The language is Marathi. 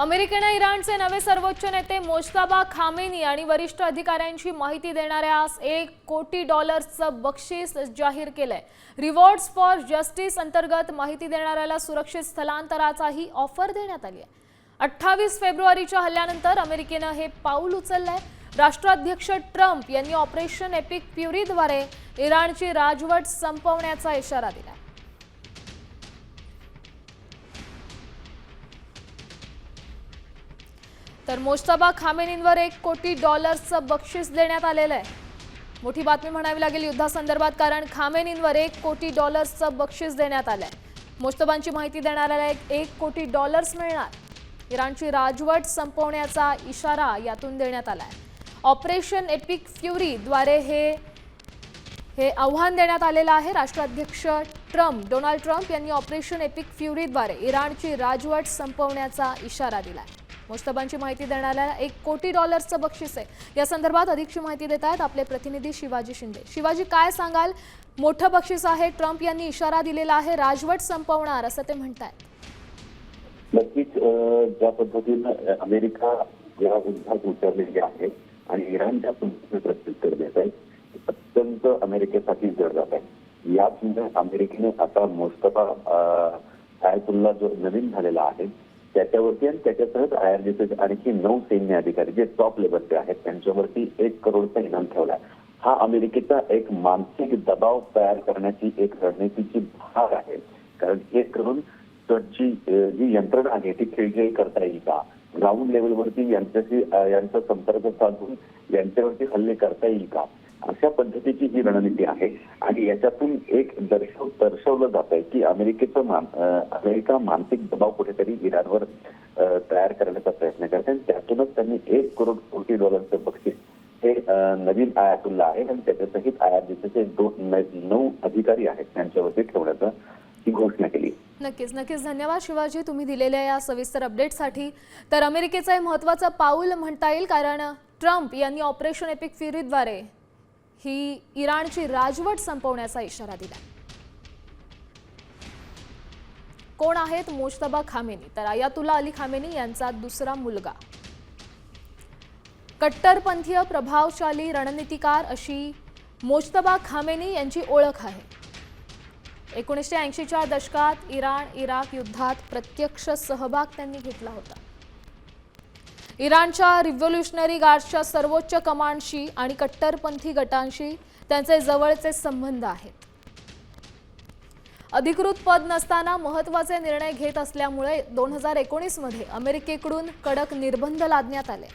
अमेरिकेने इराणचे नवे सर्वोच्च नेते मोज्तबा खामेनी आणि वरिष्ठ अधिकाऱ्यांची माहिती देणाऱ्यास $1 कोटी बक्षीस जाहीर केलंय। रिवॉर्ड्स फॉर जस्टिस अंतर्गत माहिती देणाऱ्याला सुरक्षित स्थलांतराचाही ऑफर देण्यात आली आहे। 28 फेब्रुवारीच्या हल्ल्यानंतर अमेरिकेने हे पाऊल उचललंय। राष्ट्राध्यक्ष ट्रम्प यांनी ऑपरेशन एपिक फ्युरीद्वारे इराणची राजवट संपवण्याचा इशारा दिला। तर मोज्तबा खामेनींवर $1 कोटी बक्षीस देण्यात आलेलं आहे। मोठी बातमी म्हणावी लागेल युद्धासंदर्भात, कारण खामेनींवर $1 कोटी बक्षीस देण्यात आलंय। मोज्तबांची माहिती देणाऱ्याला $1 कोटी मिळणार। इराणची राजवट संपवण्याचा इशारा यातून देण्यात आलाय। ऑपरेशन एपिक फ्युरीद्वारे हे आव्हान देण्यात आलेलं आहे। राष्ट्राध्यक्ष डोनाल्ड ट्रम्प यांनी ऑपरेशन एपिक फ्युरीद्वारे इराणची राजवट संपवण्याचा इशारा दिलाय। मोज्तबांची माहिती देणाऱ्याला $1 कोटी बक्षीस आहे। या संदर्भात अधिकची माहिती देत आहेत आपले प्रतिनिधी शिवाजी शिंदे। शिवाजी, काय सांगाल? मोठं बक्षीस आहे, ट्रम्प यांनी इशारा दिलेला आहे, राजवट संपवणार असं ते म्हणतात। नक्कीच ज्या पद्धतीनं अमेरिका या युद्धात उतरलेली आहे आणि इराण ज्या पद्धतीने प्रत्युत्तर देत आहे, अत्यंत अमेरिकेसाठी जड जात आहे। याच अमेरिकेने आता मोज्तबा आयतुल्ला जो नवीन झालेला आहे त्याच्यावरती आणि त्याच्यासह IRGC आणखी 9 सैन्य अधिकारी जे टॉप लेवलचे आहेत त्यांच्यावरती $1 करोडचा इनाम ठेवला। हा अमेरिकेचा एक मानसिक दबाव तयार करण्याची एक रणनीतीची भाग आहे, कारण हे करून जी यंत्रणा आहे ती खेळखेळी करता येईल का, ग्राउंड लेवलवरती यांचा संपर्क साधून यांच्यावरती हल्ले करता येईल का, अशा पद्धतीची ही रणनीती आहे। आणि याच्यातून एक दर्शवलं जात आहे की अमेरिका मानसिक दबाव कुठेतरी इराणवर तयार करण्याचा प्रयत्न करते आणि त्यातूनच त्यांनी $1 कोटी बक्षीस हे नवीन आयातुल्ला आहे आणि त्याच्यासहित IRGCचे 9 अधिकारी आहेत त्यांच्यावरती ठेवण्याचा ही घोषणा केली। नक्कीच धन्यवाद शिवाजी, तुम्ही दिलेल्या या सविस्तर अपडेटसाठी। तर अमेरिकेचं हे महत्त्वाचं पाऊल म्हणता येईल, कारण ट्रम्प यांनी ऑपरेशन एपिक फ्युरीद्वारे ही इराणची राजवट संपवण्याचा इशारा दिला। कोण आहेत मोज्तबा खामेनी? तर आयातुल्ला अली खामेनी यांचा दुसरा मुलगा। कट्टरपंथीय प्रभावशाली रणनीतिकार अशी मोज्तबा खामेनी यांची ओळख आहे। 1980च्या दशकात इराण-इराक युद्धात प्रत्यक्ष सहभाग त्यांनी घेतला होता। इराणच्या रिव्होल्युशनरी गार्ड्सच्या सर्वोच्च कमांडशी आणि कट्टरपंथी गटांशी त्यांचे जवळचे संबंध आहेत। अधिकृत पद नसताना महत्त्वाचे निर्णय घेत असल्यामुळे 2019 मध्ये अमेरिकेकडून कडक निर्बंध लादण्यात आले।